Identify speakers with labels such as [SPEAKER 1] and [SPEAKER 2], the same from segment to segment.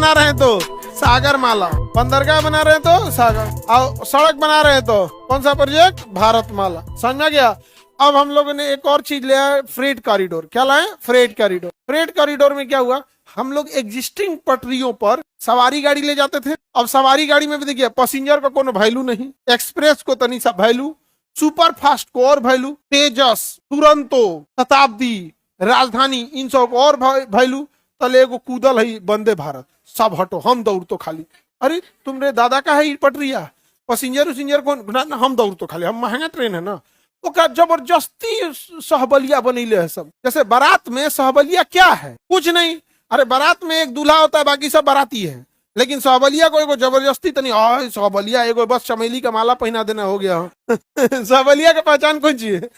[SPEAKER 1] बना रहे हैं तो सागर माला, बंदरगाह बना रहे हैं तो सागर, और सड़क बना रहे हैं तो कौन सा प्रोजेक्ट, भारत माला। समझ में गया। अब हम लोगों ने एक और चीज लिया है, फ्रेट कॉरिडोर। क्या लाए, फ्रेट कॉरिडोर। फ्रेट कॉरिडोर में क्या हुआ, हम लोग एग्जिस्टिंग पटरियों पर सवारी गाड़ी ले जाते थे। अब सवारी गाड़ी में भी देखिए पैसेंजर का कोनो वैल्यू नहीं, एक्सप्रेस को तनी सा वैल्यू, सुपर फास्ट को और वैल्यू, तेजस, तुरंतो, शताब्दी, राजधानी, इन सब और वैल्यू। तले को कूदल है वंदे भारत, सब हटो, हम दौड़ तो खाली। अरे तुमरे दादा का है पटरिया, पैसेंजर उसेंजर कौन, हम दौड़ तो खाली, हम महंगा ट्रेन है ना। ओकरा जबरदस्ती सहबलिया बनीले है सब। जैसे बारात में सहबलिया क्या है, कुछ नहीं। अरे बारात में एक दूल्हा होता है, बाकी सब बाराती है, लेकिन सहबलिया को एगो जबरदस्ती तनी सहबलिया एगो बस चमेली का माला पहना देना हो गया। सहबलिया का पहचान कौन चीज है,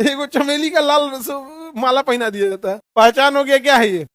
[SPEAKER 1] एगो चमेली का लाल माला पहना दिया जाता है, पहचान हो गया। क्या है ये,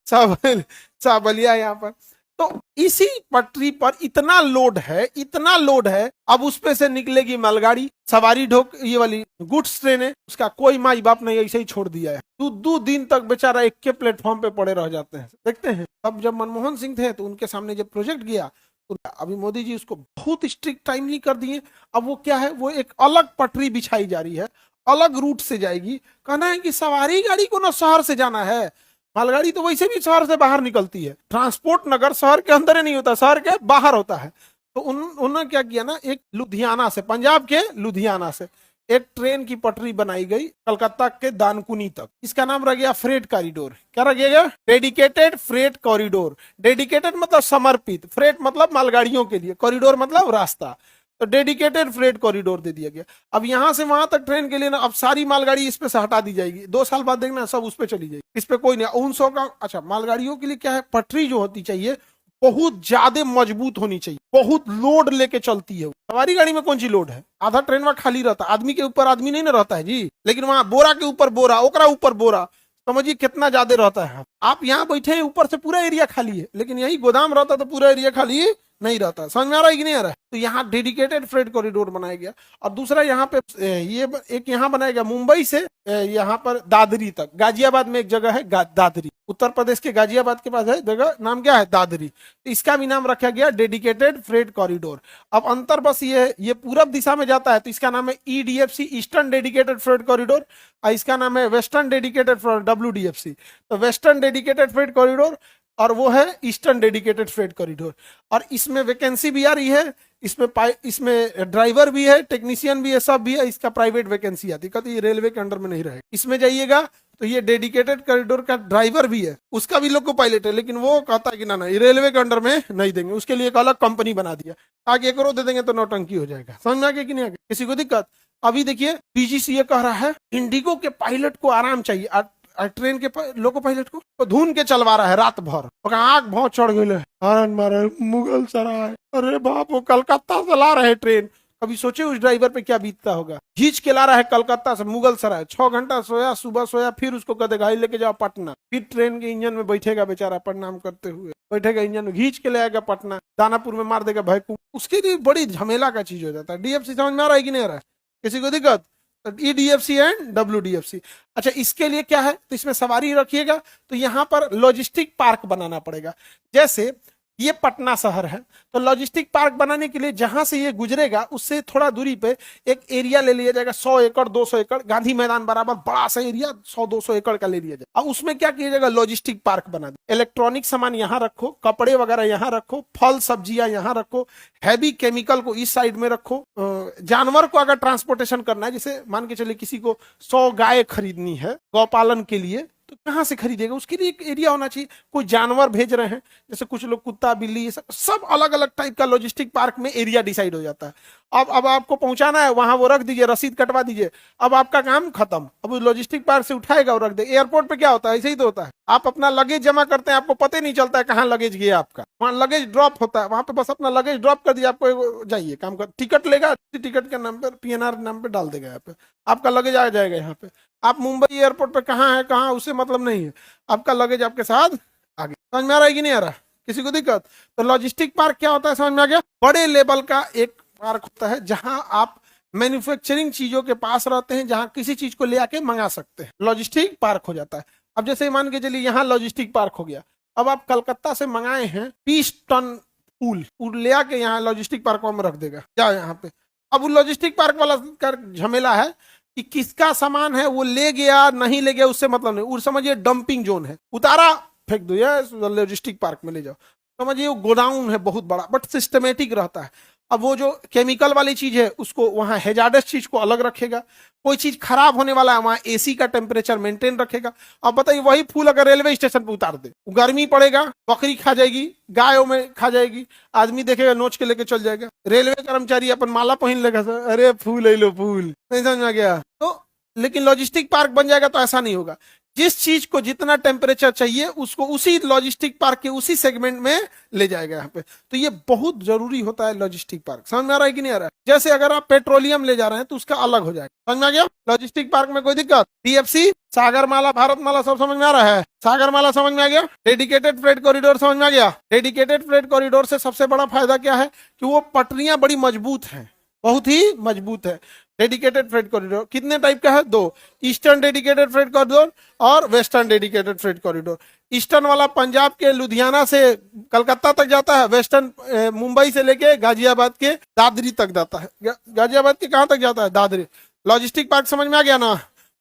[SPEAKER 1] सहबलिया यहाँ पर। तो इसी पटरी पर इतना लोड है, इतना लोड है। अब उस पे से निकलेगी मालगाड़ी, सवारी ढोक, ये वाली गुड्स ट्रेन है, उसका कोई माई बाप नहीं, ऐसे ही छोड़ दिया है। दो दिन तक बेचारा एक के प्लेटफॉर्म पे पड़े रह जाते हैं। देखते हैं अब जब मनमोहन सिंह थे तो उनके सामने जब प्रोजेक्ट गया तो अभी मोदी जी उसको बहुत स्ट्रिक्ट टाइमली कर दिए। अब वो क्या है, वो एक अलग पटरी बिछाई जा रही है, अलग रूट से जाएगी। कहना है कि सवारी गाड़ी को ना शहर से जाना है, मालगाड़ी तो वैसे भी शहर से बाहर निकलती है। ट्रांसपोर्ट नगर शहर के अंदर ही नहीं होता, शहर के बाहर होता है। तो उन्होंने क्या किया ना, एक लुधियाना से, पंजाब के लुधियाना से एक ट्रेन की पटरी बनाई गई कलकत्ता के दानकुनी तक। इसका नाम रह गया फ्रेट कॉरिडोर। क्या रह गया, डेडिकेटेड फ्रेट कॉरिडोर। डेडिकेटेड मतलब समर्पित, फ्रेट मतलब मालगाड़ियों के लिए, कॉरिडोर मतलब रास्ता। तो डेडिकेटेड फ्रेट कॉरिडोर दे दिया गया। अब यहां से वहां तक ट्रेन के लिए ना, अब सारी मालगाड़ी इस पे से हटा दी जाएगी। 2 साल बाद देखना सब उस पे चली जाएगी, इस पे कोई नहीं। 900 का, अच्छा मालगाड़ियों के लिए क्या है, पटरी जो होती चाहिए बहुत ज्यादा मजबूत होनी चाहिए, बहुत लोड लेके चलती है। सवारी गाड़ी में कौन सी लोड है, आधा ट्रेन में खाली रहता है, आदमी के ऊपर आदमी नहीं ना रहता है जी, लेकिन वहां बोरा के ऊपर बोरा, ओकरा ऊपर बोरा, समझिए कितना ज्यादा रहता है। आप यहाँ बैठे हैं, ऊपर से पूरा एरिया खाली है, लेकिन यही गोदाम रहता तो पूरा एरिया खाली नहीं रहता। समझ में आ रहा है कि नहीं आ रहा है। तो यहाँ डेडिकेटेड फ्रेट कॉरिडोर बनाया गया। और दूसरा यहाँ पे ये एक यहाँ बनाया गया मुंबई से यहाँ पर दादरी तक। गाजियाबाद में एक जगह है दादरी, उत्तर प्रदेश के गाजियाबाद के पास है जगह, नाम क्या है, दादरी। तो इसका भी नाम रखा गया डेडिकेटेड फ्रेट कॉरिडोर। अब अंतर बस ये पूरब दिशा में जाता है तो इसका नाम है EDFC, eastern dedicated freight corridor. और इसका नाम है वेस्टर्न डेडिकेटेड WDFC। तो वेस्टर्न डेडिकेटेड फ्रेट कॉरिडोर और वो है ईस्टर्न डेडिकेटेड फ्रेट कॉरिडोर। और इसमें वैकेंसी भी आ रही है, इसमें ड्राइवर भी है, टेक्नीशियन भी है, सब भी है। इसका प्राइवेट वैकेंसी आती है, कहती है रेलवे के अंडर में नहीं रहेगा। इसमें जाइएगा तो ये डेडिकेटेड कॉरिडोर का ड्राइवर भी है, उसका भी लोको पायलट है, लेकिन वो कहता है कि ना ये रेलवे के अंडर में नहीं देंगे, उसके लिए एक अलग कंपनी बना दिया ताकि एक दे देंगे तो नौटंकी हो जाएगा। समझ में आ गया कि नहीं आ गया, किसी को दिक्कत। अभी देखिए DGCA कह रहा है इंडिगो के पायलट को आराम चाहिए, ट्रेन के लोको पायलट को तो धुन के चलवा रहा है रात भर, आंख बहुत चढ़ गई है, मारे मुगल सराय, अरे बाप, वो कलकत्ता से ला रहे ट्रेन। कभी सोचे उस ड्राइवर पे क्या बीतता होगा, खींच के ला रहा है कलकत्ता से मुगल सराय, 6 घंटा सोया, सुबह सोया, फिर उसको कहते गाड़ी लेके जाओ पटना, फिर ट्रेन के इंजन में बैठेगा बेचारा, प्रणाम करते हुए बैठेगा इंजन में, खींच के ले आएगा पटना, दानापुर में मार देगा भैकू। उसके लिए बड़ी झमेला का चीज हो जाता है। DFC समझ में आ रहा है कि नहीं आ रहा है, किसी को दिक्कत। EDFC and WDFC। अच्छा इसके लिए क्या है, तो इसमें सवारी रखिएगा तो यहाँ पर लॉजिस्टिक पार्क बनाना पड़ेगा। जैसे ये पटना शहर है तो लॉजिस्टिक पार्क बनाने के लिए जहां से ये गुजरेगा उससे थोड़ा दूरी पे एक एरिया ले लिया जाएगा, 100 एकड़ 200 एकड़, गांधी मैदान बराबर बड़ा सा एरिया 100-200 एकड़ का ले लिया जाएगा। अब उसमें क्या किया जाएगा, लॉजिस्टिक पार्क बना दे। इलेक्ट्रॉनिक सामान यहाँ रखो, कपड़े वगैरह यहाँ रखो, फल सब्जियां यहाँ रखो, हैवी केमिकल को इस साइड में रखो। जानवर को अगर ट्रांसपोर्टेशन करना है, जैसे मान के चलिए किसी को 100 गाय खरीदनी है गौपालन के लिए, तो कहां से खरीदेगा, उसके लिए एक एरिया होना चाहिए। कोई जानवर भेज रहे हैं, जैसे कुछ लोग कुत्ता बिल्ली, सब अलग अलग टाइप का लॉजिस्टिक पार्क में एरिया डिसाइड हो जाता है। अब आपको पहुंचाना है वहां, वो रख दीजिए, रसीद कटवा दीजिए, अब आपका काम खत्म। अब लॉजिस्टिक पार्क से उठाएगा और रख दे। एयरपोर्ट पे क्या होता है, ऐसे ही तो होता है, आप अपना लगेज जमा करते हैं, आपको पता ही नहीं चलता है कहाँ लगेज गया आपका, वहाँ लगेज ड्रॉप होता है, वहां पे बस अपना लगेज ड्रॉप कर दिया, आपको जाइए काम कर, टिकट लेगा, टिकट के नाम पर PNR नाम पे डाल देगा, यहाँ पे आपका लगेज आ जाएगा। यहाँ पे आप मुंबई एयरपोर्ट पे कहाँ है कहाँ, उससे मतलब नहीं है, आपका लगेज आपके साथ आगे। समझ में आ रहा है कि नहीं आ रहा, किसी को दिक्कत। तो लॉजिस्टिक पार्क क्या होता है, समझ में आ गया। बड़े लेवल का एक पार्क होता है जहां आप मैन्युफैक्चरिंग चीजों के पास रहते हैं, जहां किसी चीज को ले आके मंगा सकते हैं, लॉजिस्टिक पार्क हो जाता है। अब जैसे मान के चलिए यहाँ लॉजिस्टिक पार्क हो गया, अब आप कलकत्ता से मंगाए हैं 20 टन फूल ले आके यहाँ लॉजिस्टिक पार्क में रख देगा, जाओ यहाँ पे। अब वो लॉजिस्टिक पार्क वाला का झमेला है कि किसका सामान है, वो ले गया नहीं ले गया उससे मतलब नहीं, वो समझिए डंपिंग जोन है, उतारा फेंक दो या लॉजिस्टिक पार्क में ले जाओ, समझिए वो गोडाउन है बहुत बड़ा, बट सिस्टमेटिक रहता है। अब वो जो केमिकल वाली चीज है उसको वहां हेजार्डस चीज को अलग रखेगा, कोई चीज खराब होने वाला है वहां एसी का टेम्परेचर मेंटेन रखेगा। अब बताइए वही फूल अगर रेलवे स्टेशन पे उतार दे, गर्मी पड़ेगा, बकरी खा जाएगी, गायों में खा जाएगी, आदमी देखेगा नोच के लेके चल जाएगा, रेलवे कर्मचारी अपन माला पहन लेगा, अरे फूल ले लो फूल, नहीं समझ में गया तो। लेकिन लॉजिस्टिक पार्क बन जाएगा तो ऐसा नहीं होगा, जिस चीज को जितना टेम्परेचर चाहिए उसको उसी लॉजिस्टिक पार्क के उसी सेगमेंट में ले जाएगा यहाँ पे। तो ये बहुत जरूरी होता है लॉजिस्टिक पार्क, समझ में आ रहा है कि नहीं आ रहा है? जैसे अगर आप पेट्रोलियम ले जा रहे हैं तो उसका अलग हो जाएगा, समझ में आ गया? लॉजिस्टिक पार्क में कोई दिक्कत? डीएफसी, सागरमाला, भारतमाला सब समझ में आ रहा है? सागरमाला समझ में आ गया? डेडिकेटेड फ्रेट कॉरिडोर समझ में आ गया? डेडिकेटेड फ्रेट कॉरिडोर से सबसे बड़ा फायदा क्या है कि वो पटरियां बड़ी मजबूत हैं, बहुत ही मजबूत है। डेडिकेटेड फ्रेट कॉरिडोर कितने टाइप का है? 2, ईस्टर्न डेडिकेटेड फ्रेट कॉरिडोर और western dedicated freight corridor. Eastern वाला पंजाब के लुधियाना से कलकत्ता तक जाता है, वेस्टर्न मुंबई से लेके गाजियाबाद के दादरी तक जाता है, गाजियाबाद के कहां तक जाता है? दादरी। लॉजिस्टिक पार्क समझ में आ गया ना,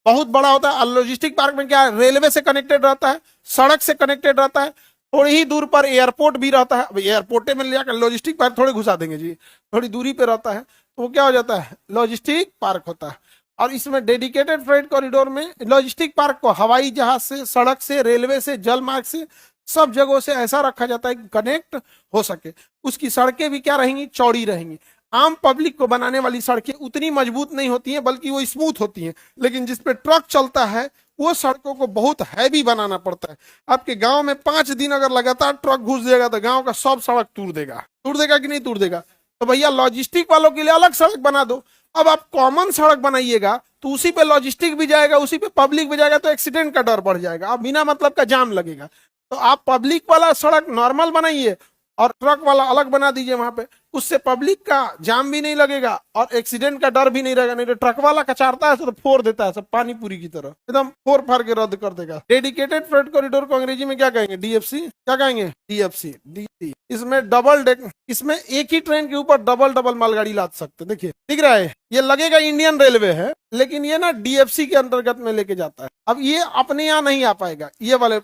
[SPEAKER 1] बहुत बड़ा होता है। लॉजिस्टिक पार्क में क्या है, रेलवे से कनेक्टेड रहता है, सड़क से कनेक्टेड रहता है, थोड़ी ही दूर पर एयरपोर्ट भी रहता है। एयरपोर्ट में ले जाकर लॉजिस्टिक पार्क थोड़े घुसा देंगे जी, थोड़ी दूरी पे रहता है तो वो क्या हो जाता है? लॉजिस्टिक पार्क होता है। और इसमें डेडिकेटेड फ्रेट कॉरिडोर में लॉजिस्टिक पार्क को हवाई जहाज से, सड़क से, रेलवे से, जल मार्ग से, सब जगहों से ऐसा रखा जाता है कि कनेक्ट हो सके। उसकी सड़कें भी क्या रहेंगी? चौड़ी रहेंगी। आम पब्लिक को बनाने वाली सड़कें उतनी मजबूत नहीं होती हैं, बल्कि वो स्मूथ होती हैं, लेकिन जिसपे ट्रक चलता है वो सड़कों को बहुत हैवी बनाना पड़ता है। आपके गांव में 5 दिन अगर लगातार ट्रक घुस जाएगा तो गांव का सब सड़क तोड़ देगा कि नहीं तोड़ देगा? तो भैया लॉजिस्टिक वालों के लिए अलग सड़क बना दो। अब आप कॉमन सड़क बनाइएगा तो उसी पे लॉजिस्टिक भी जाएगा, उसी पे पब्लिक भी जाएगा, तो एक्सीडेंट का डर बढ़ जाएगा, अब बिना मतलब का जाम लगेगा। तो आप पब्लिक वाला सड़क नॉर्मल बनाइए और ट्रक वाला अलग बना दीजिए वहां पे, उससे पब्लिक का जाम भी नहीं लगेगा और एक्सीडेंट का डर भी नहीं रहेगा। नहीं तो ट्रक वाला कचारता है तो फोड़ देता है, सब पानी पूरी की तरह एकदम फोड़ फाड़ के रद्द कर देगा। डेडिकेटेड फ्रेट कॉरिडोर को अंग्रेजी में क्या कहेंगे? डीएफसी। क्या कहेंगे? DFC, D. इसमें डबल डेक, इसमें एक ही ट्रेन के ऊपर डबल डबल मालगाड़ी लाद सकते, देखिए दिख रहा है, ये लगेगा इंडियन रेलवे है, लेकिन ये ना डीएफसी के अंतर्गत में लेके जाता है। अब ये अपने यहाँ नहीं आ पाएगा ये वाले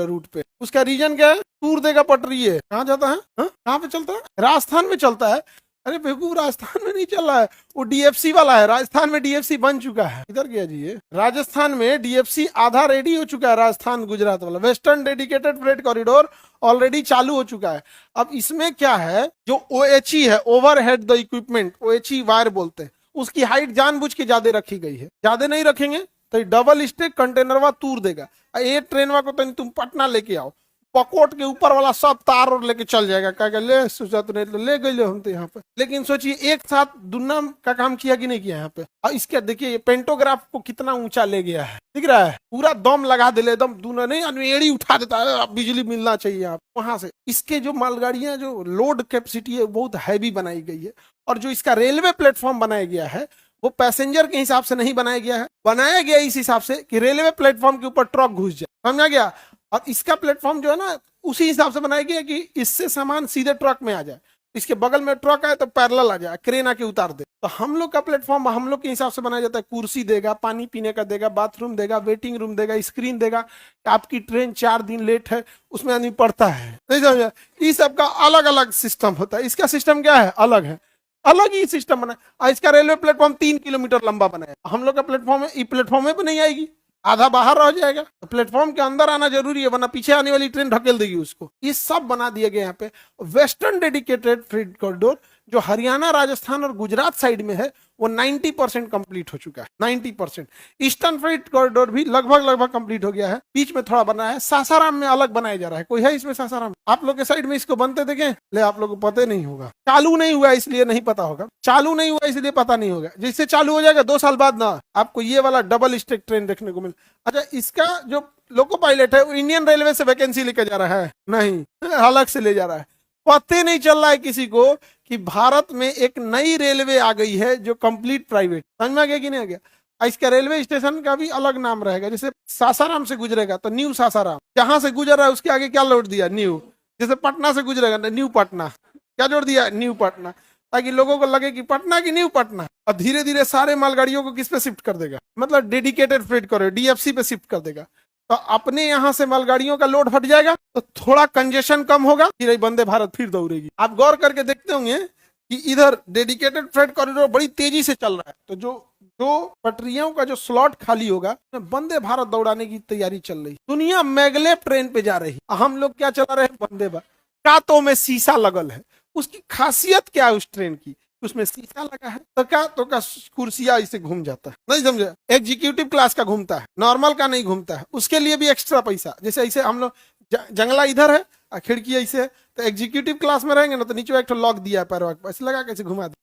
[SPEAKER 1] रूट पे, उसका रीजन क्या है? टूर देगा पटरी है। कहाँ जाता है? कहाँ पे चलता है? राजस्थान में चलता है। अरे बेवकूफ, राजस्थान में नहीं चल रहा है, वो डीएफसी वाला है। राजस्थान में डीएफसी बन चुका है। इधर गया जी ये, राजस्थान में डीएफसी आधा रेडी हो चुका है, राजस्थान गुजरात वाला। Western dedicated freight corridor already चालू हो चुका है। अब इसमें क्या है, जो ओएचई है, overhead the equipment, OHE wire बोलते हैं, उसकी हाइट जानबूझ के ज्यादा रखी गई है। ज्यादा नहीं रखेंगे तो डबल स्टेक कंटेनरवा तूर देगा। ये ट्रेनवा को तुम पटना लेके आओ, पकोट के ऊपर वाला सब तार और लेके चल जाएगा, क्या ले सोचा तो नहीं, तो ले गए हम तो यहाँ पे। लेकिन सोचिए एक साथ दुनिया का काम किया कि नहीं किया यहाँ पे। और इसके देखिए पेंटोग्राफ को कितना ऊंचा ले गया है, दिख रहा है, पूरा दम लगा दे, एकदम दूना नहीं एड़ी उठा देता है, बिजली मिलना चाहिए आप वहां से। इसके जो मालगाड़ियां, जो लोड कैपेसिटी है बहुत हैवी बनाई गई है। और जो इसका रेलवे प्लेटफॉर्म बनाया गया है वो पैसेंजर के हिसाब से नहीं बनाया गया है, बनाया गया इस हिसाब से कि रेलवे प्लेटफॉर्म के ऊपर ट्रक घुस जाए, समझा गया। और इसका प्लेटफॉर्म जो है ना उसी हिसाब से बनाया गया कि इससे सामान सीधे ट्रक में आ जाए, इसके बगल में ट्रक आए तो पैरेलल आ जाए, क्रेन आके उतार दे। तो हम लोग का प्लेटफॉर्म हम लोग के हिसाब से बनाया जाता है, कुर्सी देगा, पानी पीने का देगा, बाथरूम देगा, वेटिंग रूम देगा, स्क्रीन देगा। आपकी ट्रेन 4 दिन लेट है उसमें आदमी पढ़ता है, नहीं समझा। इस सब का अलग अलग सिस्टम होता है। इसका सिस्टम क्या है? अलग है, अलग ही सिस्टम बना है। इसका रेलवे प्लेटफॉर्म 3 किलोमीटर लंबा बनाया, हम लोग का प्लेटफॉर्म है, प्लेटफॉर्म में भी नहीं आएगी, आधा बाहर रह जाएगा। तो प्लेटफॉर्म के अंदर आना जरूरी है, वरना पीछे आने वाली ट्रेन ढकेल देगी उसको। ये सब बना दिए गए यहाँ पे। वेस्टर्न डेडिकेटेड फ्रेट कॉरिडोर जो हरियाणा, राजस्थान और गुजरात साइड में है वो 90% कंप्लीट हो चुका है, 90%। ईस्टर्न फ्रेट कॉरिडोर भी लगभग कंप्लीट हो गया है, बीच में थोड़ा बना है। सासाराम में अलग बनाया जा रहा है, कोई है इसमें सासाराम? आप लोग के साइड में इसको बनते देखें? ले, आप लोग को पता नहीं होगा, चालू नहीं हुआ इसलिए नहीं पता होगा, चालू नहीं हुआ इसलिए पता नहीं होगा। जिससे चालू हो जाएगा 2 साल बाद ना आपको ये वाला डबल स्टेक ट्रेन देखने को मिल। अच्छा, इसका जो लोको पायलट है वो इंडियन रेलवे से वैकेंसी लेकर जा रहा है? नहीं, अलग से ले जा रहा है। पता नहीं चल रहा है किसी को कि भारत में एक नई रेलवे आ गई है जो कंप्लीट प्राइवेट, समझ में आ गया कि नहीं आ गया? इसका रेलवे स्टेशन का भी अलग नाम रहेगा, जैसे सासाराम से गुजरेगा तो न्यू सासाराम, जहां से गुजर रहा है उसके आगे क्या लोड दिया, न्यू। जैसे पटना से गुजरेगा न्यू पटना, क्या जोड़ दिया, न्यू पटना, ताकि लोगों को लगे कि पटना की न्यू पटना। और धीरे धीरे सारे मालगाड़ियों को किस पे शिफ्ट कर देगा, मतलब डेडिकेटेड फ्रेट करो, डीएफसी पे शिफ्ट कर देगा। तो अपने यहाँ से मालगाड़ियों का लोड हट जाएगा तो थोड़ा कंजेशन कम होगा, फिर वंदे भारत फिर दौड़ेगी। आप गौर करके देखते होंगे कि इधर डेडिकेटेड फ्रेट कॉरिडोर बड़ी तेजी से चल रहा है, तो जो पटरियों का जो स्लॉट खाली होगा वंदे भारत दौड़ाने की तैयारी चल रही। दुनिया मैगलेव ट्रेन पे जा रही, हम लोग क्या चला रहे हैं, वंदे भारत। कांतों में शीशा लगल है, उसकी खासियत क्या है उस ट्रेन की, उसमें शीशा लगा है तो का कुर्सिया इसे घूम जाता है, नहीं समझे, एग्जीक्यूटिव क्लास का घूमता है, नॉर्मल का नहीं घूमता है, उसके लिए भी एक्स्ट्रा पैसा। जैसे ऐसे हम लोग जंगला इधर है और खिड़की ऐसे है, तो एग्जीक्यूटिव क्लास में रहेंगे ना तो नीचे एक लॉक दिया है पैर ऐसे लगा कैसे घुमा दे,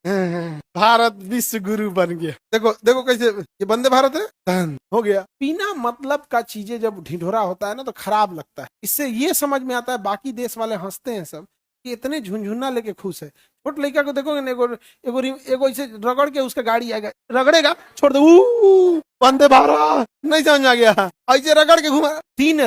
[SPEAKER 1] भारत विश्व गुरु बन गया। देखो देखो कैसे ये वंदे भारत है, धन हो गया। बिना मतलब का चीजें जब ढिढोरा होता है ना तो खराब लगता है। इससे ये समझ में आता है, बाकी देश वाले हंसते हैं सब कि इतने झुंझुना लेके खुश है। छोट लड़का को देखोगे ना, एगो ऐसे रगड़ के उसका गाड़ी आएगा, रगड़ेगा छोड़ दे, वंदे भारत, नहीं समझ आ गया, ऐसे रगड़ के घुमा दिन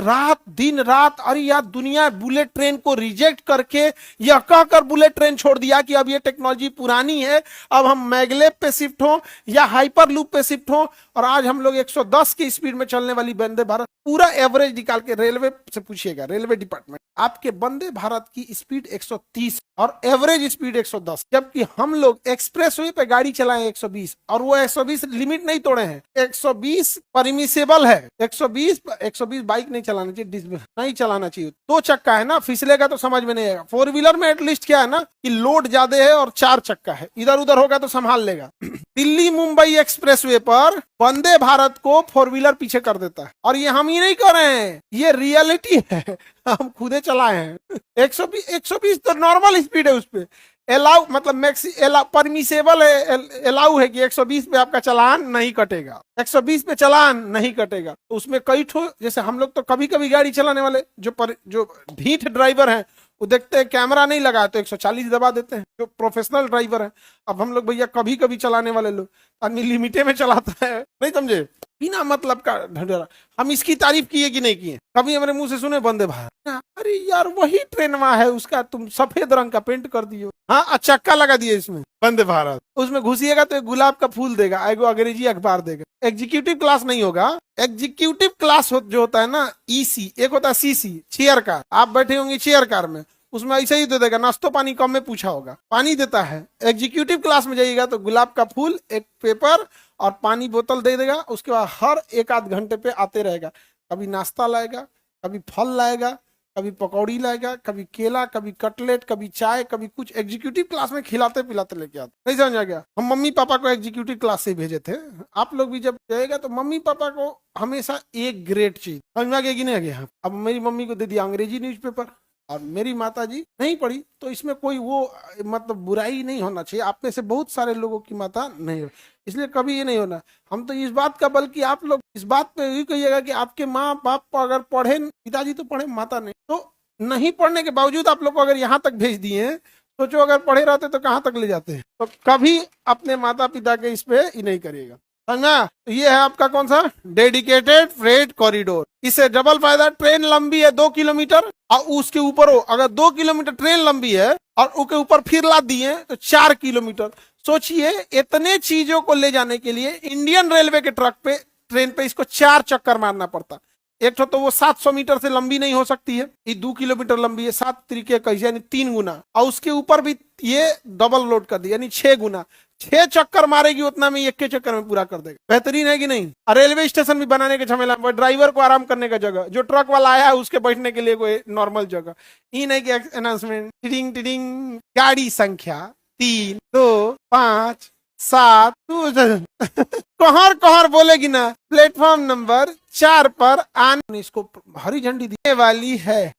[SPEAKER 1] रात। अरे यार दुनिया बुलेट ट्रेन को रिजेक्ट करके यह कहकर बुलेट ट्रेन छोड़ दिया कि अब ये टेक्नोलॉजी पुरानी है, अब हम मैगलेव पे शिफ्ट हो या हाइपर लूप पे शिफ्ट हो। और आज हम लोग 110 की स्पीड में चलने वाली वंदे भारत, पूरा एवरेज निकाल के रेलवे से पूछिएगा, रेलवे डिपार्टमेंट, आपके वंदे भारत की स्पीड 130 और एवरेज स्पीड 110, जबकि हम लोग एक्सप्रेसवे पे गाड़ी चलाए 120, और वो 120 लिमिट नहीं तोड़े हैं, 120 परमिसेबल है। 120 बाइक नहीं चलाना चाहिए, नहीं चलाना चाहिए। 2 चक्का है ना, फिसलेगा तो समझ में नहीं आएगा। 4 व्हीलर में एटलीस्ट क्या है ना कि लोड ज्यादा है और 4 चक्का है, इधर उधर होगा तो संभाल लेगा। दिल्ली मुंबई एक्सप्रेसवे पर वंदे भारत को 4 व्हीलर पीछे कर देता है, और ये हम ही नहीं कर रहे हैं, ये रियलिटी है, हम खुदे चलाए हैं। 120 तो नॉर्मल स्पीड है, उस पे अलाउ मतलब मैक्सी परमिसेबल है, अलाउ है कि 120 पे आपका चालान नहीं कटेगा, 120 पे चालान नहीं कटेगा। तो उसमें कई ठो, जैसे हम लोग तो कभी कभी गाड़ी चलाने वाले जो ढीठ ड्राइवर हैं वो देखते हैं कैमरा नहीं लगा तो 140 दबा देते हैं, जो प्रोफेशनल ड्राइवर है। अब हम लोग भैया कभी कभी चलाने वाले लोग, आदमी लिमिटे में चलाता है, नहीं समझे, बिना मतलब का ढंढेरा। हम इसकी तारीफ किए कि नहीं किए, कभी हमारे मुंह से सुने वंदे भारत, अरे यार वही ट्रेन वहां है, उसका तुम सफेद रंग का पेंट कर दियो, हाँ चक्का लगा दिए इसमें वंदे भारत, उसमें घुसिएगा तो एक गुलाब का फूल देगा, एगो अंग्रेजी अखबार देगा। एग्जीक्यूटिव क्लास नहीं होगा, एग्जीक्यूटिव क्लास जो होता है ना ईसी, एक होता है सीसी चेयर कार, आप बैठे होंगे चेयर कार में, उसमें ऐसे ही दे देगा, नाश्तो पानी कम में पूछा होगा, पानी देता है। एग्जीक्यूटिव क्लास में जाइएगा तो गुलाब का फूल, एक पेपर और पानी बोतल दे देगा, उसके बाद हर 1 आध घंटे पे आते रहेगा, कभी नाश्ता लाएगा, कभी फल लाएगा, कभी पकौड़ी लाएगा, कभी केला, कभी कटलेट, कभी चाय, कभी कुछ। एग्जीक्यूटिव क्लास में खिलाते पिलाते लेके आते, नहीं समझ आ गया। हम मम्मी पापा को एग्जीक्यूटिव क्लास से भेजे थे, आप लोग भी जब जाएगा तो मम्मी पापा को हमेशा एक ग्रेड चीज, समझ में आ गया कि नहीं आ गया। अब मेरी मम्मी को दे दिया अंग्रेजी न्यूज़पेपर और मेरी माता जी नहीं पढ़ी, तो इसमें कोई वो मतलब बुराई नहीं होना चाहिए। आप में से बहुत सारे लोगों की माता नहीं हो, इसलिए कभी ये नहीं होना। हम तो इस बात का, बल्कि आप लोग इस बात पे भी कहिएगा कि आपके माँ बाप अगर पढ़े, पिताजी तो पढ़े, माता नहीं, तो नहीं पढ़ने के बावजूद आप लोग को अगर यहाँ तक भेज दिए हैं, सोचो अगर पढ़े रहते तो कहाँ तक ले जाते हैं। तो कभी अपने माता पिता के इस पे ही नहीं करिएगा, समझा। तो ये है आपका कौन सा, डेडिकेटेड फ्रेट कॉरिडोर। इससे डबल फायदा, ट्रेन लंबी है 2 किलोमीटर और उसके ऊपर हो, अगर 2 किलोमीटर ट्रेन लंबी है और उसके ऊपर फिर लाद दिए तो 4 किलोमीटर। सोचिए इतने चीजों को ले जाने के लिए इंडियन रेलवे के ट्रेन पे इसको 4 चक्कर मारना पड़ता। एक तो वो 700 मीटर से लंबी नहीं हो सकती है, ये 2 किलोमीटर लंबी है, 7 तरीके कैसे, यानी 3 गुना, और उसके ऊपर भी ये डबल लोड कर दिया, यानी 6 गुना। 6 चक्कर मारेगी उतना में 1 के चक्कर में पूरा कर देगा। बेहतरीन है कि नहीं। रेलवे स्टेशन भी बनाने के झमेला में, ड्राइवर को आराम करने का जगह, जो ट्रक वाला आया है उसके बैठने के लिए कोई नॉर्मल जगह ही नहीं कि अनाउंसमेंट, टिडिंग टिडिंग, गाड़ी संख्या 3 2 5 7 कहर कहर बोलेगी ना, प्लेटफॉर्म नंबर 4 पर आने, इसको हरी झंडी देने वाली है।